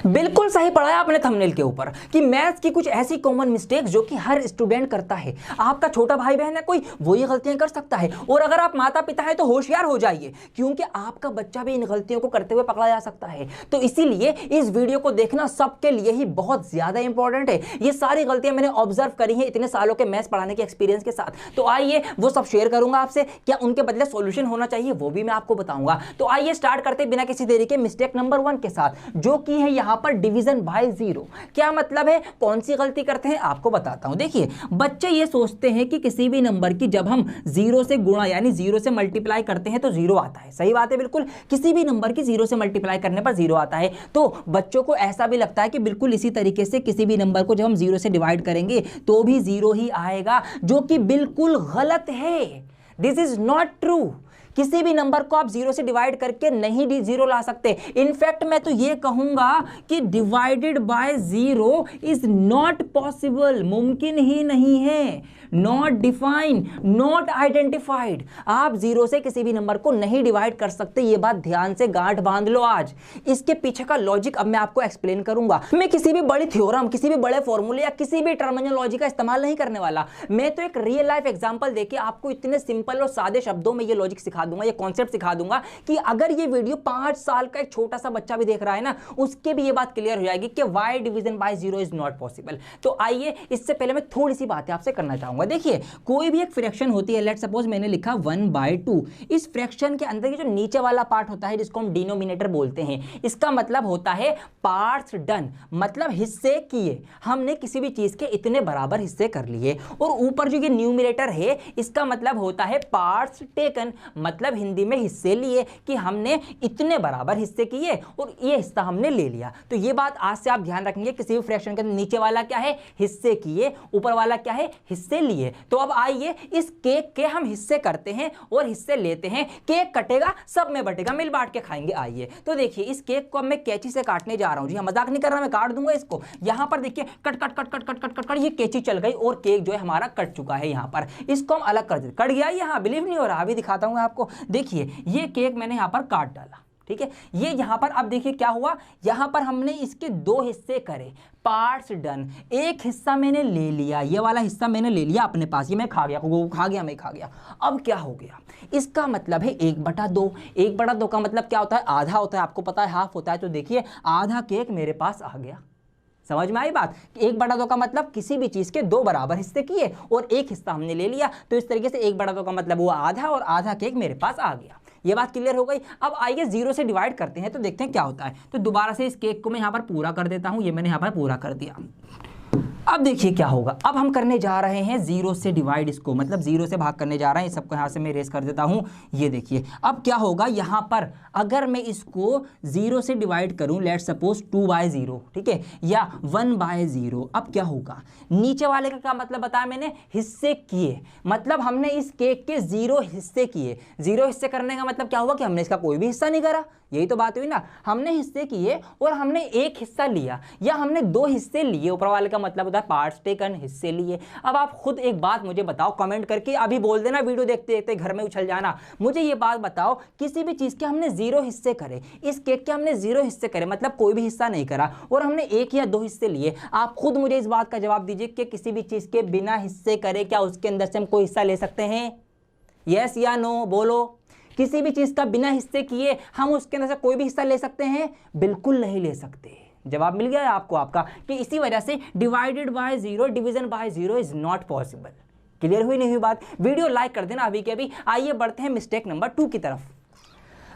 बिल्कुल सही पढ़ा आपने थंबनेल के ऊपर कि मैथ्स की कुछ ऐसी कॉमन मिस्टेक्स जो कि हर स्टूडेंट करता है। आपका छोटा भाई बहन है कोई, वो ये गलतियां कर सकता है, और अगर आप माता पिता हैं तो होशियार हो जाइए, क्योंकि आपका बच्चा भी इन गलतियों को करते हुए पकड़ा जा सकता है। तो इसीलिए इस वीडियो को देखना सबके लिए ही बहुत ज्यादा इंपॉर्टेंट है। ये सारी गलतियां मैंने ऑब्जर्व करी हैं इतने सालों के मैथ्स पढ़ाने के एक्सपीरियंस के साथ। तो आइए वो सब शेयर करूंगा आपसे, क्या उनके बदले सॉल्यूशन होना चाहिए वो भी मैं आपको बताऊंगा। तो आइए स्टार्ट करते बिना किसी देरी के मिस्टेक नंबर 1 के साथ, जो कि है यहां पर डिवीजन बाय जीरो। क्या मतलब है, कौन सी गलती करते हैं आपको बताता हूं। देखिए, बच्चे ये सोचते हैं कि किसी भी नंबर की जब हम जीरो से गुणा यानी जीरो से मल्टीप्लाई करते हैं तो जीरो आता है। सही बात है, बिल्कुल किसी भी नंबर की जीरो से मल्टीप्लाई करने पर जीरो आता है। तो बच्चों को ऐसा भी लगता है कि बिल्कुल इसी तरीके से किसी भी नंबर को जब हम जीरो से डिवाइड करेंगे तो भी जीरो ही आएगा, जो कि बिल्कुल गलत है। This is not true. किसी भी नंबर को आप जीरो से डिवाइड करके नहीं जीरो ला सकते। इनफैक्ट मैं तो ये कहूंगा कि divided by zero is not possible, मुमकिन ही नहीं है। Not define, not identified. आप जीरो से किसी भी नंबर को नहीं डिवाइड कर सकते, ये बात ध्यान से गांठ बांध लो आज। इसके पीछे का लॉजिक अब मैं आपको एक्सप्लेन करूंगा। मैं किसी भी बड़ी थ्योरम, किसी भी बड़े फॉर्मूले या किसी भी टर्मिनोलॉजी का इस्तेमाल नहीं करने वाला। मैं तो एक रियल लाइफ एग्जांपल देके आपको इतने सिंपल और सादे शब्दों में ये लॉजिक सिखा दूंगा, ये कॉन्सेप्ट सिखा दूंगा कि अगर ये वीडियो 5 साल का एक छोटा सा बच्चा भी देख रहा है ना, उसके भी ये बात क्लियर हो जाएगी कि why division by zero is not possible. तो आइए, इससे पहले मैं थोड़ी सी बातें आपसे करना चाहूंगा। देखिए, कोई भी एक फ्रैक्शन होती है, लेट्स सपोज मैंने लिखा 1/2। इस फ्रैक्शन के अंदर जो नीचे वाला पार्ट होता है जिसको हम डिनोमिनेटर बोलते हैं, इसका मतलब होता है पार्ट्स डन, मतलब हिस्से किए। हमने किसी भी चीज के इतने बराबर हिस्से कर लिए। और ऊपर जो ये न्यूमरेटर है, इसका मतलब होता है पार्ट्स टेकन, मतलब हिंदी में हिस्से लिए, कि हमने इतने बराबर हिस्से किए और ये हिस्सा हमने ले लिया। तो ये बात आज से आप ध्यान रखेंगे, किसी भी फ्रैक्शन के नीचे वाला क्या है, हिस्से किए, ऊपर वाला क्या है, हिस्से लिए। तो अब आइए, इस केक के हम हिस्से करते हैं और हिस्से लेते हैं। केक कटेगा, सब में बटेगा, मिल बांट के खाएंगे। आइए तो देखिए, इस केक को अब मैं कैंची से काटने जा रहा हूं। जी हाँ, मजाक नहीं कर रहा, मैं काट दूंगा इसको। यहां पर देखिए, cut cut cut cut cut cut cut cut, ये कैंची चल गई और केक जो है हमारा कट चुका है। यहां पर इसको हम अलग कर देते, कट गया। यहां बिलीव नहीं हो रहा, अभी दिखाता हूं आपको। देखिए, ये केक मैंने यहां पर काट डाला, ठीक है। ये यहां पर अब देखिए क्या हुआ, यहां पर हमने इसके 2 हिस्से करे, पार्ट्स डन। एक हिस्सा मैंने ले लिया, ये वाला हिस्सा मैंने ले लिया अपने पास, ये मैं खा गया, वो खा गया, मैं खा गया। अब क्या हो गया, इसका मतलब है 1/2। 1/2 का मतलब क्या होता है, आधा होता है, आपको पता है हाफ होता है। तो देखिए, आधा केक मेरे पास आ गया। समझ में आई बात? 1/2 का मतलब किसी भी चीज के 2 बराबर हिस्से किए और एक हिस्सा हमने ले लिया। तो इस तरीके से 1/2 का मतलब हुआ आधा, और आधा केक मेरे पास आ गया। ये बात क्लियर हो गई। अब आइए जीरो से डिवाइड करते हैं तो देखते हैं क्या होता है। तो दोबारा से इस केक को मैं यहां पर पूरा कर देता हूं। ये मैंने यहां पर पूरा कर दिया। अब देखिए क्या होगा, अब हम करने जा रहे हैं जीरो से डिवाइड, इसको मतलब जीरो से भाग करने जा रहे हैं। इस सबको यहां से मैं इरेज कर देता हूं। ये देखिए, अब क्या होगा, यहां पर अगर मैं इसको जीरो से डिवाइड करूं, लेट्स सपोज 2/0, ठीक है, या 1/0, अब क्या होगा, नीचे वाले का क्या मतलब बताया मैंने, हिस्से किए। मतलब हमने इस केक के 0 हिस्से किए। 0 हिस्से करने का मतलब क्या हुआ कि हमने इसका कोई भी हिस्सा नहीं करा। यही तो बात हुई ना, हमने हिस्से किए और हमने एक हिस्सा लिया, या हमने 2 हिस्से लिए। ऊपर वाले का मतलब होता है पार्ट्स टेकन, हिस्से लिए। अब आप खुद एक बात मुझे बताओ, कमेंट करके अभी बोल देना, वीडियो देखते देखते घर में उछल जाना। मुझे ये बात बताओ, किसी भी चीज के हमने 0 हिस्से करे, इस केक के हमने 0 हिस्से करे, मतलब कोई भी हिस्सा नहीं करा, और हमने 1 या 2 हिस्से लिए। आप खुद मुझे इस बात का जवाब दीजिए कि किसी भी चीज के बिना हिस्से करे क्या उसके अंदर से हम कोई हिस्सा ले सकते हैं? यस या नो बोलो। किसी भी चीज का बिना हिस्से किए हम उसके अंदर से कोई भी हिस्सा ले सकते हैं? बिल्कुल नहीं ले सकते। जवाब मिल गया है आपको आपका, कि इसी वजह से divided by zero, division by zero is not possible. Clear हुई नहीं हुई बात? वीडियो लाइक कर देना अभी के अभी। आइए बढ़ते हैं मिस्टेक नंबर 2 की तरफ।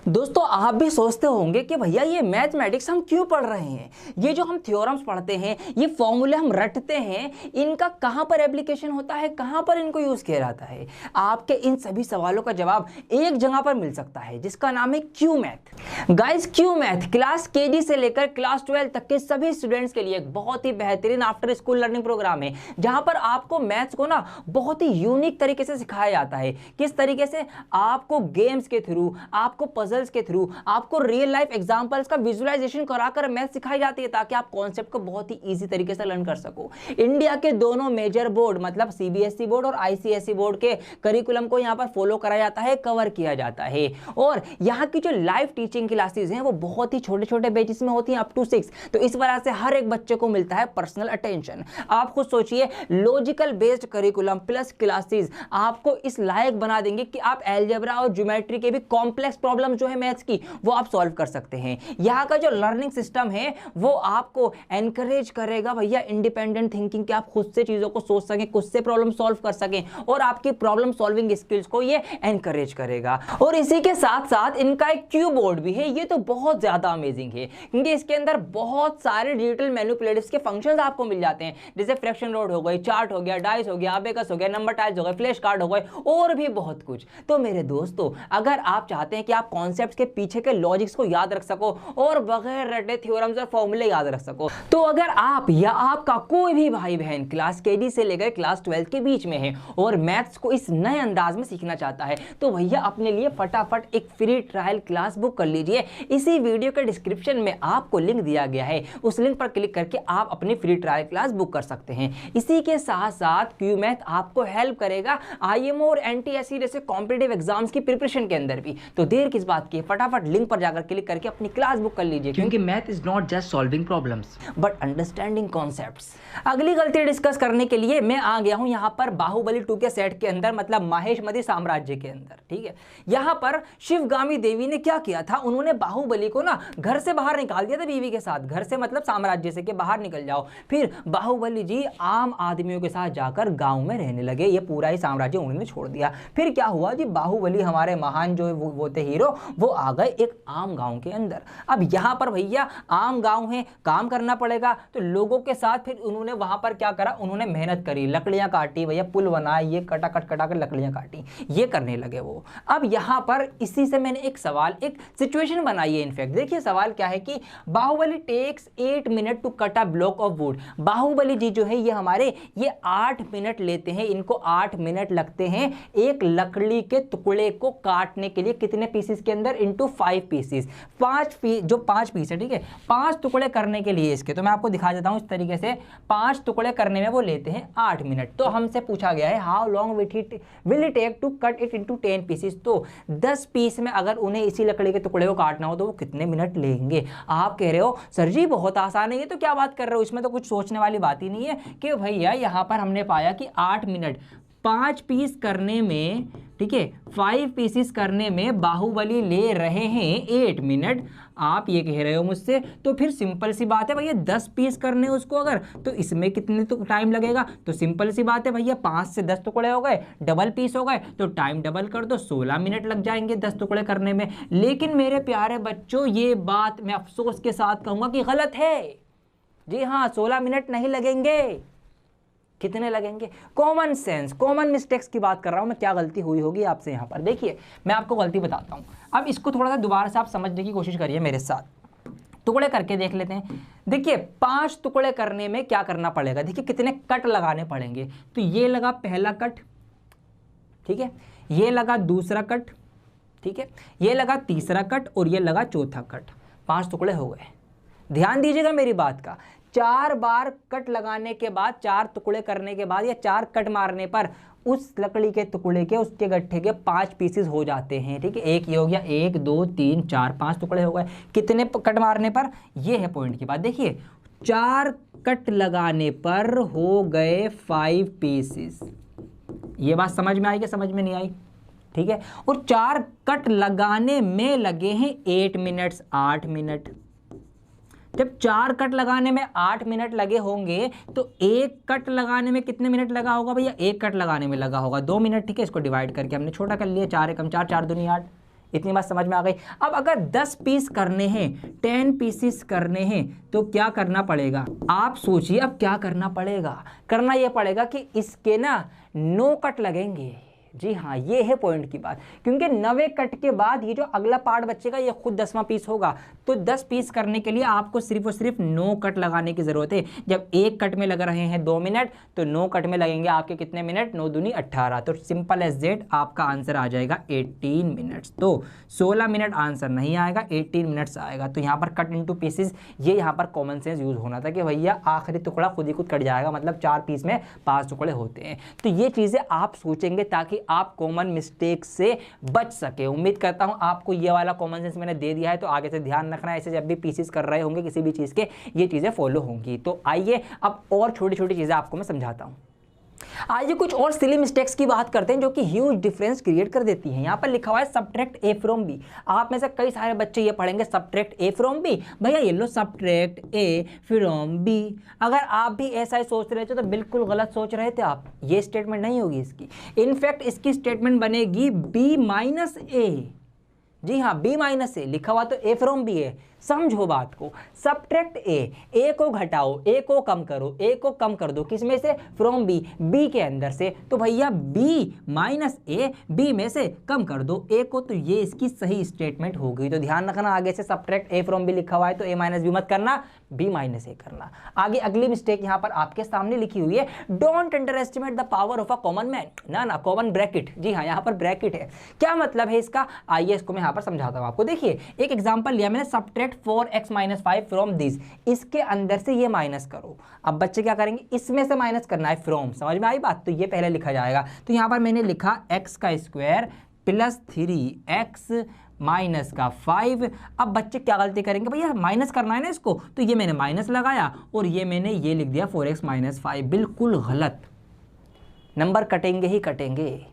दोस्तों, आप भी सोचते होंगे कि भैया ये मैथमेटिक्स हम क्यों पढ़ रहे हैं, ये जो हम थ्योरम्स पढ़ते हैं, ये फॉर्मूले हम रटते हैं, इनका कहां पर एप्लीकेशन होता है, कहां पर इनको यूज किया जाता है? आपके इन सभी सवालों का जवाब एक जगह पर मिल सकता है, जिसका नाम है Q math. Guys, Q math class KG से लेकर क्लास 12 तक के सभी स्टूडेंट्स के लिए एक बहुत ही बेहतरीन आफ्टर स्कूल लर्निंग प्रोग्राम है, जहां पर आपको मैथ्स को ना बहुत ही यूनिक तरीके से सिखाया जाता है। किस तरीके से? आपको गेम्स के थ्रू, आपको पजल पजल्स के थ्रू आपको रियल लाइफ एग्जांपल्स का विजुअलाइजेशन कराकर मैथ सिखाई जाती है ताकि आप कॉन्सेप्ट को बहुत ही इजी तरीके से लर्न कर सको। इंडिया के दोनों मेजर बोर्ड मतलब सीबीएसई बोर्ड और आईसीएसई बोर्ड के करिकुलम को यहाँ पर फॉलो कराया जाता है, कवर किया जाता है। और यहाँ की जो लाइव टीचिंग क्लासेस हैं वो बहुत ही छोटे छोटे बैचेस में होती हैं, अप टू 6। तो इस वजह से हर एक बच्चे को मिलता है पर्सनल अटेंशन। आप खुद सोचिए, logical based curriculum plus classes आपको इस लायक बना देंगे कि आप अलजेब्रा और ज्योमेट्री के भी कॉम्प्लेक्स प्रॉब्लम जो है मैथ्स की वो आप सॉल्व कर सकते हैं। यहाँ का जो लर्निंग सिस्टम है वो आपको एनकरेज करेगा भैया इंडिपेंडेंट थिंकिंग, कि आप खुद से चीजों को सोच सकें, खुद से प्रॉब्लम सॉल्व कर सकें, और आपकी प्रॉब्लम सॉल्विंग स्किल्स को ये एनकरेज करेगा। और इसी के साथ साथ इनका एक क्यू बोर्ड भी है, ये तो बहुत ज्यादा अमेजिंग है क्योंकि इसके अंदर बहुत सारे डिजिटल मैनिपुलेटर्स के फंक्शंस आपको मिल जाते हैं, जैसे फ्रैक्शन रोड हो गई, चार्ट हो गया, डाइस हो गया, अबेकस हो गया, नंबर टाइल्स हो गए, फ्लैश कार्ड हो गए और भी बहुत कुछ। तो मेरे दोस्तों, अगर आप चाहते हैं कि आप कॉन्सेप्ट्स के पीछे के लॉजिक्स को याद रख सको और बगैर रटे थ्योरम्स और फॉर्मूले याद रख सको, तो अगर आप या आपका कोई भी भाई बहन क्लास केजी से लेकर क्लास 12 के बीच में है और मैथ्स को इस नए अंदाज में सीखना चाहता है, तो भैया अपने लिए फटाफट एक फ्री ट्रायल क्लास बुक कर लीजिए। इसी वीडियो के डिस्क्रिप्शन में आपको लिंक दिया गया है, उस लिंक पर क्लिक करके आप अपनी फ्री ट्रायल क्लास बुक कर सकते हैं। इसी के साथ साथ क्यू मैथ आपको हेल्प करेगा आईएमओ और एनटीएससी जैसे कॉम्पिटिटिव एग्जाम्स की प्रिपरेशन के अंदर भी। तो देर किस बात की, फटाफट लिंक पर जाकर क्लिक करके अपनी क्लास बुक कर लीजिए, क्योंकि math is not just solving problems but understanding concepts. अगली गलती डिस्कस करने के लिए मैं आ गया हूं यहां पर बाहुबली 2 के सेट के अंदर, मतलब माहेशमती साम्राज्य के अंदर। ठीक है, यहां पर शिवगामी देवी ने क्या किया था, उन्होंने बाहुबली को ना घर से बाहर निकाल दिया था बीवी के साथ, घर से मतलब साम्राज्य से, कि बाहर निकल जाओ। फिर बाहुबली जी आम आदमियों के साथ जाकर गांव में रहने लगे, ये पूरा ही साम्राज्य उन्होंने छोड़ दिया। फिर क्या हुआ जी, बाहुबली हमारे महान जो वो थे हीरो, वो आ गए एक आम गांव के अंदर। अब यहां पर भैया आम गांव है, काम करना पड़ेगा, तो लोगों के साथ फिर उन्होंने वहां पर क्या करा, उन्होंने मेहनत करी, लकड़ियां काटी भैया, पुल बनाए, ये कटा कर लकड़ियां काटी, ये करने लगे वो। अब यहां पर इसी से मैंने एक सवाल, एक सिचुएशन बनाई है। इनफैक्ट देखिए सवाल क्या है कि Baahubali takes 8 minute to cut a block of wood. Baahubali ji जो है ये हमारे ये 8 मिनट लेते हैं, इनको 8 मिनट लगते हैं एक लकड़ी के टुकड़े को काटने के लिए। कितने पीसेस के अंदर, इनटू 5 पीसेस, 5 पीस, जो 5 पीस है, ठीक है, 5 टुकड़े करने के लिए इसके, तो मैं आपको दिखा देता हूं इस तरीके से। 5 टुकड़े करने में वो लेते हैं 8 मिनट। तो हमसे पूछा गया है how long will it take to cut it into 10 pieces. तो 10 पीस में अगर उन्हें इसी लकड़ी के टुकड़े को काटना हो तो वो कितने मिनट लेंगे। आप कह रहे हो सर जी बहुत आसान है, ये तो क्या बात कर रहे हो, इसमें तो कुछ सोचने वाली बात ही नहीं है। कि भैया यहाँ पर हमने पाया कि 8 मिनट 5 पीस करने में, ठीक है, 5 पीसेस करने में बाहुबली ले रहे हैं 8 मिनट। आप ये कह रहे हो मुझसे, तो फिर सिंपल सी बात है भैया 10 पीस करने उसको अगर, तो इसमें कितने तो टाइम लगेगा। तो सिंपल सी बात है भैया 5 से 10 टुकड़े हो गए, डबल पीस हो गए, तो टाइम डबल कर दो, 16 मिनट लग जाएंगे 10 टुकड़े करने में। लेकिन मेरे प्यारे बच्चों, ये बात मैं अफसोस के साथ कहूंगा कि गलत है। जी हाँ, 16 मिनट नहीं लगेंगे। कितने लगेंगे? कॉमन सेंस, कॉमन मिस्टेक्स की बात कर रहा हूं मैं। क्या गलती हुई होगी आपसे यहाँ पर, देखिए मैं आपको गलती बताता हूँ। अब इसको थोड़ा सा दोबारा से आप समझने की कोशिश करिए मेरे साथ, टुकड़े करके देख लेते हैं। देखिए 5 टुकड़े करने में क्या करना पड़ेगा, देखिए कितने कट लगाने पड़ेंगे। तो ये लगा पहला कट, ठीक है, ये लगा दूसरा कट, ठीक है, ये लगा तीसरा कट और ये लगा चौथा कट। 5 टुकड़े हो गए। ध्यान दीजिएगा मेरी बात का, 4 बार कट लगाने के बाद, 4 टुकड़े करने के बाद या 4 कट मारने पर उस लकड़ी के टुकड़े के, उसके गट्ठे के 5 पीसेस हो जाते हैं। ठीक है, एक ये हो गया, 1 2 3 4 5 टुकड़े हो गए। कितने कट मारने पर, ये है पॉइंट की बात। देखिए 4 कट लगाने पर हो गए 5 पीसेस। ये बात समझ में आई कि समझ में नहीं आई? ठीक है, और 4 कट लगाने में लगे हैं 8 मिनट्स, 8 मिनट। जब 4 कट लगाने में 8 मिनट लगे होंगे तो एक कट लगाने में कितने मिनट लगा होगा भैया? एक कट लगाने में लगा होगा 2 मिनट। ठीक है, इसको डिवाइड करके हमने छोटा कर लिया, 4 एकम 4, 4 दूनी 8। इतनी बात समझ में आ गई। अब अगर 10 पीस करने हैं, 10 पीसेस करने हैं, तो क्या करना पड़ेगा? आप सोचिए अब क्या करना पड़ेगा। करना यह पड़ेगा कि इसके ना 9 कट लगेंगे। जी हाँ, ये है पॉइंट की बात, क्योंकि 90 कट के बाद ये जो अगला पार्ट बचेगा ये खुद 10वां पीस होगा। तो 10 पीस करने के लिए आपको सिर्फ और सिर्फ 9 कट लगाने की जरूरत है। जब एक कट में लग रहे हैं 2 मिनट, तो 9 कट में लगेंगे आपके कितने मिनट, 9 दूनी 18। तो सिंपल एज दैट आपका आंसर आ जाएगा 18 मिनट्स। तो 16 मिनट आंसर नहीं आएगा, 18 मिनट्स आएगा। तो यहाँ पर कट इनटू पीसेस, ये यहाँ पर कॉमन सेंस यूज होना था कि भैया आखिरी टुकड़ा खुद ही खुद कट जाएगा, मतलब 4 पीस में 5 टुकड़े होते हैं। तो ये चीजें आप सोचेंगे ताकि आप कॉमन मिस्टेक से बच सके। उम्मीद करता हूं आपको ये वाला कॉमन सेंस मैंने दे दिया है, तो आगे से ध्यान रखना, ऐसे जब भी पीसेस कर रहे होंगे किसी भी चीज के, ये चीजें फॉलो होंगी। तो आइए अब और छोटी छोटी चीजें आपको मैं समझाता हूं। आइए कुछ और सिली मिस्टेक्स की बात करते हैं जो कि ह्यूज डिफरेंस क्रिएट कर देती हैं। यहाँ पर लिखा हुआ है सब्ट्रैक्ट ए फ्रॉम बी। आप में से कई सारे बच्चे ये पढ़ेंगे सब्ट्रैक्ट ए फ्रॉम बी। भैया ये लो सब्ट्रैक्ट ए फ्रॉम बी। अगर आप भी ऐसा ही सोच रहे थे तो बिल्कुल गलत सोच रहे थे आप। ये स्टेटमेंट नहीं होगी इसकी। इनफैक्ट इसकी स्टेटमेंट बनेगी बी माइनस ए। जी हाँ, बी माइनस ए लिखा हुआ तो ए फ्रॉम बी है। समझो बात को, सब्ट्रैक्ट ए को घटाओ, ए को कम करो, ए को कम कर दो, किसमें से, फ्रॉम बी, बी के अंदर से। तो भैया बी माइनस ए, बी में से कम कर दो ए को, तो ये इसकी सही स्टेटमेंट होगी। तो ध्यान रखना, आगे से सब्ट्रैक्ट ए फ्रॉम बी लिखा हुआ है तो ए माइनस बी मत करना, बी माइनस ए करना। आगे अगली मिस्टेक यहाँ पर आपके सामने लिखी हुई है, don't under estimate the power of a common man. ना कॉमन ब्रैकेट, जी हाँ यहाँ पर ब्रैकेट है। क्या मतलब है इसका, आइए इसको मैं यहाँ पर समझाता हूँ आपको। देखिए एक एग्जाम्पल लिया मैंने, सब्ट्रैक्ट 4x - 5 फ्रॉम दिस। इसके अंदर से ये माइनस करो। अब बच्चे क्या करेंगे, इसमें से माइनस करना है फ्रॉम। समझ में आई बात, तो ये पहले लिखा जाएगा। तो यहाँ पर मैंने लिखा x² + 3x - 5। अब बच्चे क्या गलती करेंगे, भैया माइनस करना है ना इसको, तो ये मैंने माइनस लगाया और ये मैंने ये लिख दिया 4x - 5। बिल्कुल गलत, नंबर कटेंगे ही कटेंगे,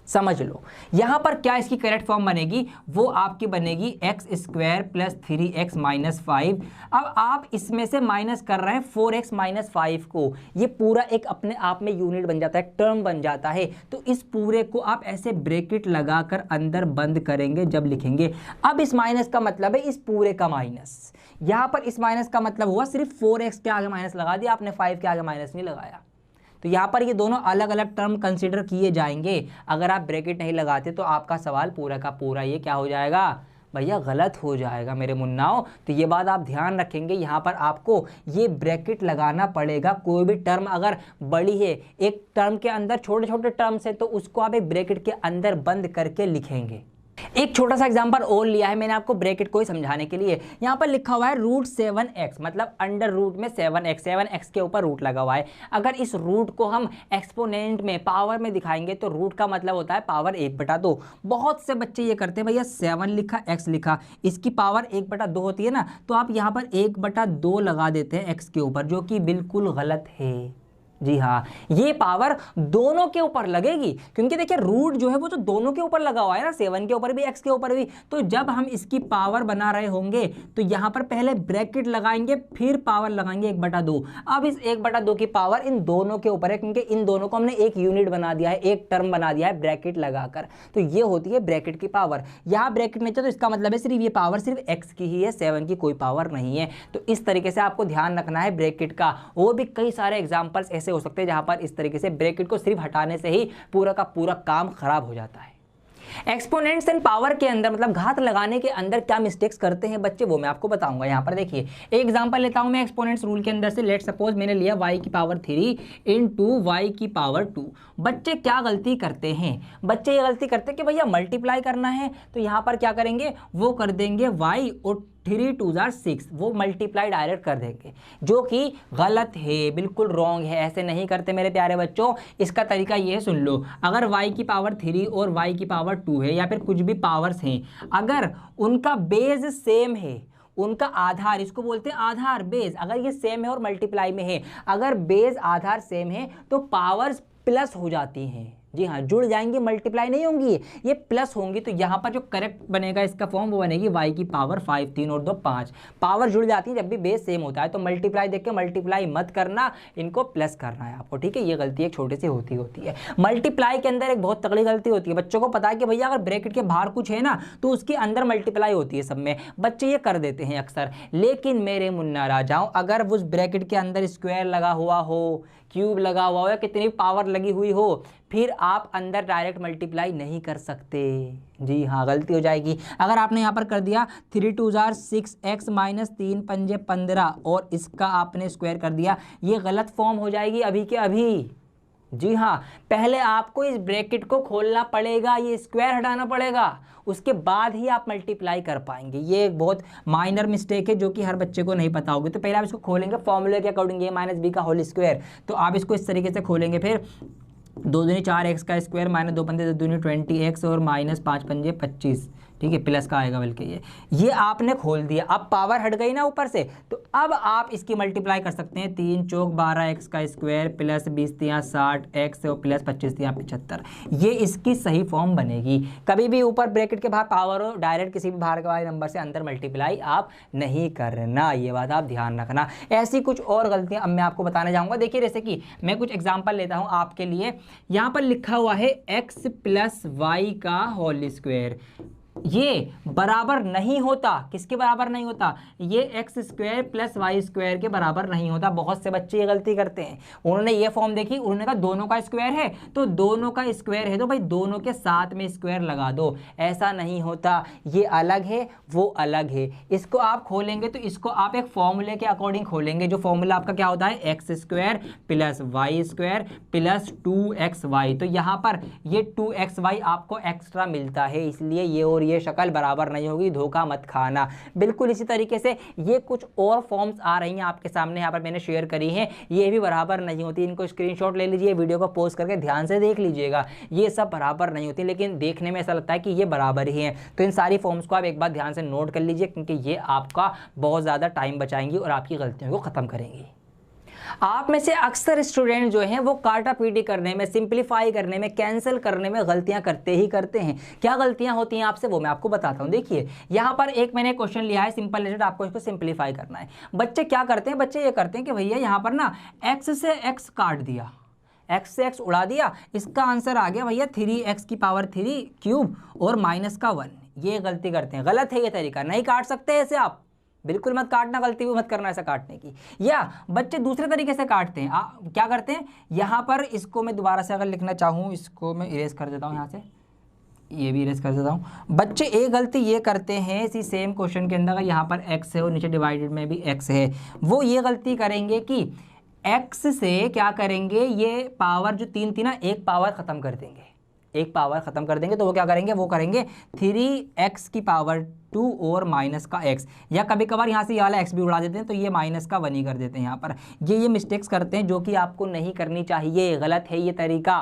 समझ लो। यहां पर क्या इसकी करेक्ट फॉर्म बनेगी, वो आपकी बनेगी x² + 3x - 5। अब आप इसमें से माइनस कर रहे हैं 4x - 5 को। ये पूरा एक अपने आप में यूनिट बन जाता है, टर्म बन जाता है। तो इस पूरे को आप ऐसे ब्रैकेट लगाकर अंदर बंद करेंगे जब लिखेंगे। अब इस माइनस का मतलब है इस पूरे का माइनस। यहां पर इस माइनस का मतलब हुआ सिर्फ 4x के आगे माइनस लगा दिया आपने, 5 के आगे माइनस नहीं लगाया। तो यहाँ पर ये दोनों अलग अलग टर्म कंसीडर किए जाएंगे। अगर आप ब्रैकेट नहीं लगाते तो आपका सवाल पूरा का पूरा ये क्या हो जाएगा, भैया गलत हो जाएगा मेरे मुन्नाओं। तो ये बात आप ध्यान रखेंगे, यहाँ पर आपको ये ब्रैकेट लगाना पड़ेगा। कोई भी टर्म अगर बड़ी है, एक टर्म के अंदर छोटे छोटे टर्म्स है, तो उसको आप एक ब्रैकेट के अंदर बंद करके लिखेंगे। एक छोटा सा एग्जांपल और लिया है मैंने आपको ब्रैकेट को ही समझाने के लिए। यहाँ पर लिखा हुआ है √7x, मतलब अंडर रूट में 7x के ऊपर रूट लगा हुआ है। अगर इस रूट को हम एक्सपोनेंट में, पावर में दिखाएंगे तो रूट का मतलब होता है पावर 1/2। बहुत से बच्चे ये करते हैं, भैया 7 लिखा, x लिखा, इसकी पावर 1/2 होती है ना, तो आप यहाँ पर 1/2 लगा देते हैं x के ऊपर, जो कि बिल्कुल गलत है। जी हाँ, ये पावर दोनों के ऊपर लगेगी, क्योंकि देखिए रूट जो है वो तो दोनों के ऊपर लगा हुआ है ना, 7 के ऊपर भी x के ऊपर भी। तो जब हम इसकी पावर बना रहे होंगे तो यहाँ पर पहले ब्रैकेट लगाएंगे, फिर पावर लगाएंगे 1/2। अब इस 1/2 की पावर इन दोनों के ऊपर है, क्योंकि इन दोनों को हमने एक यूनिट बना दिया है, एक टर्म बना दिया है ब्रैकेट लगाकर। तो ये होती है ब्रैकेट की पावर। यहाँ ब्रैकेट नहीं, तो इसका मतलब है सिर्फ ये पावर सिर्फ x की ही है, 7 की कोई पावर नहीं है। तो इस तरीके से आपको ध्यान रखना है ब्रैकेट का। और भी कई सारे एग्जाम्पल्स ऐसे हो सकते हैं जहां पर इस तरीके से ब्रैकेट को सिर्फ हटाने से ही पूरा का पूरा काम खराब हो जाता है। एक्सपोनेंट्स एंड पावर के अंदर, मतलब घात लगाने के अंदर क्या मिस्टेक्स करते हैं बच्चे, वो मैं आपको बताऊंगा। यहाँ पर देखिए एक एग्जांपल लेता हूं मैं एक्सपोनेंट्स रूल के अंदर से। लेट सपोज मैंने लिया y की पावर 3 × y की पावर 2। बच्चे क्या गलती करते हैं, बच्चे ये गलती करते हैं कि भैया मल्टीप्लाई करना है, तो यहाँ पर क्या करेंगे, वो कर देंगे y और 3 × 2 = 6, वो मल्टीप्लाई डायरेक्ट कर देंगे, जो कि गलत है, बिल्कुल रॉन्ग है। ऐसे नहीं करते मेरे प्यारे बच्चों। इसका तरीका ये है, सुन लो। अगर y की पावर 3 और y की पावर 2 है, या फिर कुछ भी पावर्स हैं, अगर उनका बेस सेम है, उनका आधार, इसको बोलते हैं आधार, बेस, अगर ये सेम है और मल्टीप्लाई में है, अगर बेस आधार सेम है तो पावर्स प्लस हो जाती हैं। जी हाँ, जुड़ जाएंगी, मल्टीप्लाई नहीं होंगी, ये प्लस होंगी। तो यहाँ पर जो करेक्ट बनेगा इसका फॉर्म, वो बनेगी y की पावर 5, 3 और 2 5। पावर जुड़ जाती है जब भी बेस सेम होता है। तो मल्टीप्लाई देख के मल्टीप्लाई मत करना, इनको प्लस करना है आपको, ठीक है। ये गलती एक छोटी सी होती है। मल्टीप्लाई के अंदर एक बहुत तगड़ी गलती होती है। बच्चों को पता है कि भैया अगर ब्रैकेट के बाहर कुछ है ना, तो उसके अंदर मल्टीप्लाई होती है सब में, बच्चे ये कर देते हैं अक्सर। लेकिन मेरे मुन्ना राजाओं, अगर उस ब्रैकेट के अंदर स्क्वायर लगा हुआ हो, क्यूब लगा हुआ हो, या कितनी पावर लगी हुई हो, फिर आप अंदर डायरेक्ट मल्टीप्लाई नहीं कर सकते। जी हाँ, गलती हो जाएगी। अगर आपने यहाँ पर कर दिया 3 2 6x माइनस 3 पंजे 15 और इसका आपने स्क्वायर कर दिया, ये गलत फॉर्म हो जाएगी अभी के अभी। जी हाँ, पहले आपको इस ब्रैकेट को खोलना पड़ेगा, ये स्क्वायर हटाना पड़ेगा, उसके बाद ही आप मल्टीप्लाई कर पाएंगे। ये एक बहुत माइनर मिस्टेक है जो कि हर बच्चे को नहीं पता होगी। तो पहले आप इसको खोलेंगे फॉर्मूले के अकॉर्डिंग, ए माइनस बी का होल स्क्वायर। तो आप इसको इस तरीके से खोलेंगे, फिर 2 दूनी 4x का स्क्वायर माइनस 2 पंजे 2 दूनी 20x और माइनस 5 पंजे 25, ठीक है, प्लस का आएगा बल्कि ये आपने खोल दिया। अब पावर हट गई ना ऊपर से, तो अब आप इसकी मल्टीप्लाई कर सकते हैं। 3 चौक 12x का स्क्वायर प्लस 20 तियाँ 60x और प्लस 25 तियाँ 75, ये इसकी सही फॉर्म बनेगी। कभी भी ऊपर ब्रैकेट के बाहर पावर हो, डायरेक्ट किसी भी बाहर के वाले नंबर से अंदर मल्टीप्लाई आप नहीं करना, ये बात आप ध्यान रखना। ऐसी कुछ और गलतियाँ अब मैं आपको बताने जाऊँगा। देखिए, जैसे कि मैं कुछ एग्जाम्पल लेता हूँ आपके लिए। यहाँ पर लिखा हुआ है x प्लस वाई का होल स्क्वायर, ये बराबर नहीं होता, किसके बराबर नहीं होता, ये X square plus Y square के बराबर नहीं होता। बहुत से बच्चे ये गलती करते हैं, उन्होंने ये फॉर्म देखी, उन्होंने कहा दोनों का स्क्वायर है, तो दोनों का स्क्वायर है तो भाई दोनों के साथ में स्क्वायर लगा दो। ऐसा नहीं होता, ये अलग है वो अलग है। इसको आप खोलेंगे तो इसको आप एक फॉर्मूले के अकॉर्डिंग खोलेंगे, जो फॉर्मूला आपका क्या होता है, X square plus Y square plus 2xy। तो यहाँ पर ये 2xy आपको एक्स्ट्रा मिलता है, इसलिए ये और ये शक्ल बराबर नहीं होगी, धोखा मत खाना। बिल्कुल इसी तरीके से ये कुछ और फॉर्म्स आ रही हैं आपके सामने, यहाँ पर मैंने शेयर करी हैं, ये भी बराबर नहीं होती। इनको स्क्रीनशॉट ले लीजिए, वीडियो को पॉज करके ध्यान से देख लीजिएगा। ये सब बराबर नहीं होती, लेकिन देखने में ऐसा लगता है कि ये बराबर ही हैं। तो इन सारी फॉर्म्स को आप एक बार ध्यान से नोट कर लीजिए, क्योंकि ये आपका बहुत ज़्यादा टाइम बचाएंगी और आपकी गलतियों को ख़त्म करेंगी। आप में से अक्सर स्टूडेंट जो हैं वो काटा पीटी करने में, सिंपलीफाई करने में, कैंसिल करने में गलतियां करते ही करते हैं। क्या गलतियां होती हैं आपसे, वो मैं आपको बताता हूं। देखिए, यहां पर एक मैंने क्वेश्चन लिया है सिंपल रिजल्ट, आपको इसको सिंपलीफाई करना है। बच्चे क्या करते हैं, बच्चे ये करते हैं कि भैया यहां पर ना x से x काट दिया, x से x उड़ा दिया, इसका आंसर आ गया भैया 3x की पावर 3 क्यूब और माइनस का 1। ये गलती करते हैं, गलत है ये तरीका, नहीं काट सकते ऐसे आप, बिल्कुल मत काटना, गलती भी मत करना ऐसा काटने की। या बच्चे दूसरे तरीके से काटते हैं, क्या करते हैं, यहाँ पर इसको मैं दोबारा से अगर लिखना चाहूँ, इसको मैं इरेज कर देता हूँ, यहाँ से ये भी इरेज कर देता हूँ। बच्चे एक गलती ये करते हैं, इसी सेम क्वेश्चन के अंदर अगर यहाँ पर x है और नीचे डिवाइडेड में भी x है, वो ये गलती करेंगे कि x से क्या करेंगे, ये पावर जो 3 थी ना, एक पावर ख़त्म कर देंगे, एक पावर ख़त्म कर देंगे। तो वो क्या करेंगे, वो करेंगे 3x की पावर 2 और माइनस का x, या कभी कभार यहाँ से ये वाला x भी उड़ा देते हैं, तो ये माइनस का 1 ही कर देते हैं। यहाँ पर ये मिस्टेक्स करते हैं जो कि आपको नहीं करनी चाहिए, गलत है ये तरीका।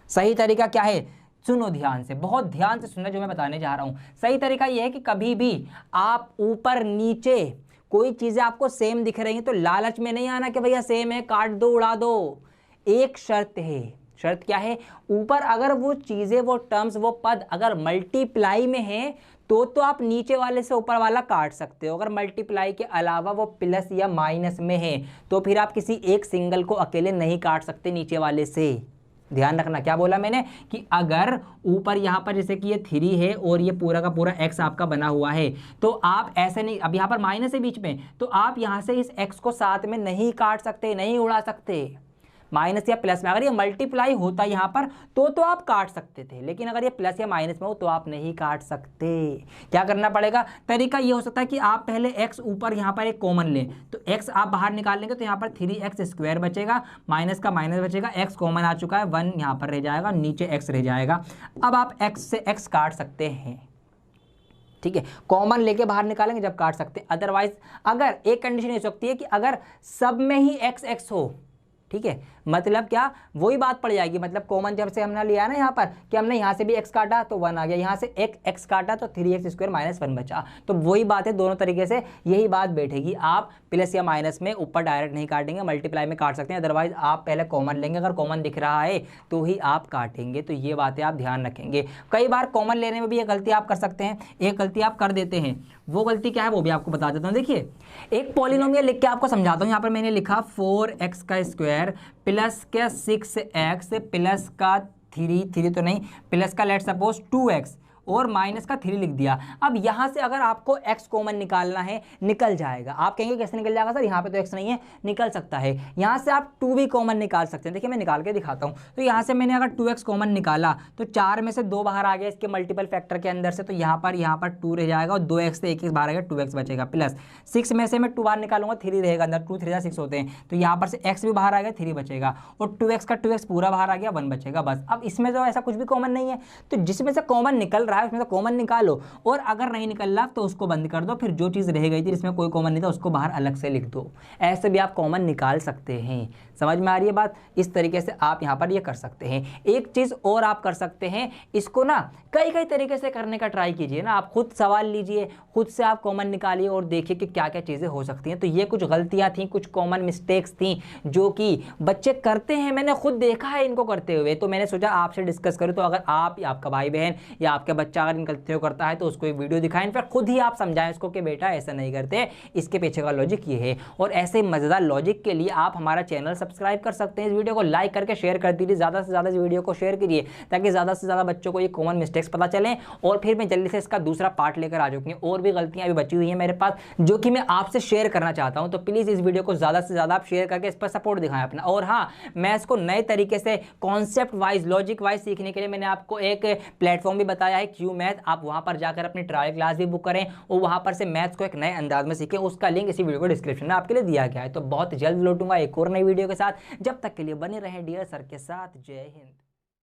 सही तरीका क्या है, सुनो ध्यान से, बहुत ध्यान से सुनना जो मैं बताने जा रहा हूँ। सही तरीका ये है कि कभी भी आप ऊपर नीचे कोई चीज़ें आपको सेम दिख रही हैं तो लालच में नहीं आना कि भैया सेम है काट दो उड़ा दो। एक शर्त है, शर्त क्या है, ऊपर अगर वो चीज़ें, वो टर्म्स, वो पद अगर मल्टीप्लाई में है तो आप नीचे वाले से ऊपर वाला काट सकते हो। अगर मल्टीप्लाई के अलावा वो प्लस या माइनस में है तो फिर आप किसी एक सिंगल को अकेले नहीं काट सकते नीचे वाले से। ध्यान रखना, क्या बोला मैंने कि अगर ऊपर यहाँ पर जैसे कि ये 3 है और ये पूरा का पूरा x आपका बना हुआ है, तो आप ऐसे नहीं, अब यहाँ पर माइनस है बीच में, तो आप यहाँ से इस x को साथ में नहीं काट सकते, नहीं उड़ा सकते। माइनस या प्लस में अगर ये मल्टीप्लाई होता यहाँ पर तो आप काट सकते थे, लेकिन अगर ये प्लस या माइनस में हो तो आप नहीं काट सकते। क्या करना पड़ेगा, तरीका ये हो सकता है कि आप पहले x ऊपर यहाँ पर एक कॉमन लें, तो x आप बाहर निकाल लेंगे तो यहाँ पर 3x स्क्वायर बचेगा, माइनस का माइनस बचेगा, x कॉमन आ चुका है, 1 यहाँ पर रह जाएगा, नीचे x रह जाएगा। अब आप x से x काट सकते हैं, ठीक है, कॉमन लेके बाहर निकालेंगे जब काट सकते हैं। अदरवाइज अगर एक कंडीशन हो सकती है कि अगर सब में ही x हो, ठीक है, मतलब क्या, वही बात पड़ जाएगी, मतलब कॉमन जब से हमने लिया ना यहाँ पर कि हमने यहाँ से भी x काटा तो 1 आ गया, यहाँ से एक x काटा तो 3x स्क्वायर माइनस 1 बचा, तो वही बात है, दोनों तरीके से यही बात बैठेगी। आप प्लस या माइनस में ऊपर डायरेक्ट नहीं काटेंगे, मल्टीप्लाई में काट सकते हैं, अदरवाइज आप पहले कॉमन लेंगे, अगर कॉमन दिख रहा है तो ही आप काटेंगे। तो ये बातें आप ध्यान रखेंगे। कई बार कॉमन लेने में भी ये गलती आप कर सकते हैं, एक गलती आप कर देते हैं, वो गलती क्या है वो भी आपको बता देता हूँ। देखिए, एक पॉलिनोमियल लिख के आपको समझाता हूँ। यहाँ पर मैंने लिखा 4x का स्क्वायर प्लस का 6x प्लस का 3 तो नहीं, प्लस का लेट सपोज 2x और माइनस का 3 लिख दिया। अब यहाँ से अगर आपको x कॉमन निकालना है निकल जाएगा। आप कहेंगे कैसे निकल जाएगा सर, यहाँ पे तो x नहीं है, निकल सकता है। यहाँ से आप 2 भी कॉमन निकाल सकते हैं। देखिए मैं निकाल के दिखाता हूँ। तो यहाँ से मैंने अगर 2x कॉमन निकाला तो 4 में से 2 बाहर आ गया इसके मल्टीपल फैक्टर के अंदर से, तो यहाँ पर 2 रह जाएगा और 2x से 1 बाहर आ गया, 2x बचेगा। प्लस 6 में से मैं 2 बाहर निकालूंगा, 3 रहेगा अंदर, 2 3 6 होते हैं, तो यहाँ पर से x भी बाहर आ गया, 3 बचेगा और 2x का 2x पूरा बाहर आ गया, 1 बचेगा बस। अब इसमें जो ऐसा कुछ भी कॉमन नहीं है, तो जिसमें से कॉमन निकल रहा है उसमें से कॉमन निकालो, और अगर नहीं निकल रहा तो उसको बंद कर दो। फिर जो चीज़ रह गई थी जिसमें कोई कॉमन नहीं था उसको बाहर अलग से लिख दो। ऐसे भी आप कॉमन निकाल सकते हैं। समझ में आ रही है बात? इस तरीके से आप यहाँ पर ये कर सकते हैं। एक चीज़ और आप कर सकते हैं, इसको ना कई तरीके से करने का ट्राई कीजिए ना। आप खुद सवाल लीजिए, खुद से आप कॉमन निकालिए और देखिए कि क्या क्या चीज़ें हो सकती हैं। तो ये कुछ गलतियाँ थी, कुछ कॉमन मिस्टेक्स थी जो कि बच्चे करते हैं, मैंने खुद देखा है इनको करते हुए, तो मैंने सोचा आपसे डिस्कस करूँ। तो अगर आप या आपका भाई बहन या आपका बच्चा अगर इन गलतियों को करता है तो उसको एक वीडियो दिखाएं, फिर खुद ही आप समझाएं उसको कि बेटा ऐसा नहीं करते, इसके पीछे का लॉजिक ये है। और ऐसे मज़ेदार लॉजिक के लिए आप हमारा चैनल सब्सक्राइब कर सकते हैं। इस वीडियो को लाइक करके शेयर कर दीजिए, ज़्यादा से ज़्यादा इस वीडियो को शेयर कीजिए ताकि ज़्यादा से ज़्यादा बच्चों को ये कॉमन मिस्टेक्स पता चलें। और फिर मैं जल्दी से इसका दूसरा पार्ट लेकर आ चुकी हूँ, और भी गलतियाँ अभी बची हुई हैं मेरे पास जो कि मैं आपसे शेयर करना चाहता हूँ। तो प्लीज़ इस वीडियो को ज़्यादा से ज़्यादा आप शेयर करके इस पर सपोर्ट दिखाएं अपना। और हाँ, मैथ्स को नए तरीके से कॉन्सेप्ट वाइज, लॉजिक वाइज सीखने के लिए मैंने आपको एक प्लेटफॉर्म भी बताया है, क्यू मैथ। आप वहाँ पर जाकर अपनी ट्रायल क्लास भी बुक करें और वहाँ पर से मैथ्स को एक नए अंदाज में सीखें। उसका लिंक इसी वीडियो को डिस्क्रिप्शन में आपके लिए दिया गया है। तो बहुत जल्द लौटूंगा एक और नई वीडियो के साथ। जब तक के लिए बने रहें डियर सर के साथ। जय हिंद।